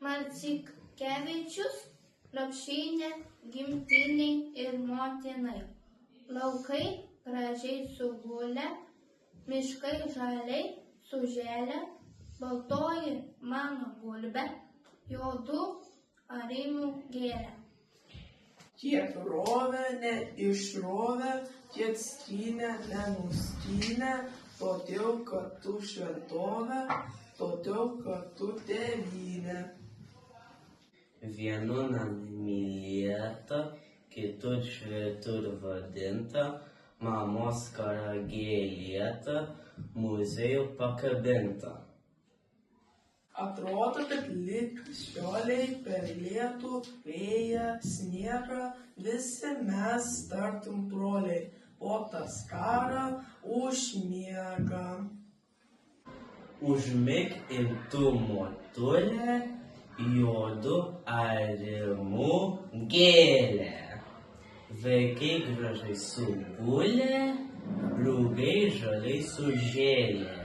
Marcinkevičius, lopšinė gimtinei ir motinai. Laukai gražiai sugulę, miškai žaliai sužėlę, baltoji mano gulbė, juodų arimų gėlė. Tiek rovė, neišrovė, tiek skynė, nenuskynė, todėl, kad tu šventovė, todėl, kad tu tėvynė. Vienu nami mylėta, kitur švitur vadinta, mamos karagėlėta, muziejų pakabinta. Atrodo, kad lyg šioliai per lietų, vėją, sniegą, visi mes tartum broliai, o tas karą užmiega. Užmik ir tu, motulė, juodu arimu gėlė. Vaikai gražiai sugulė, rugai žaliai sužėlė.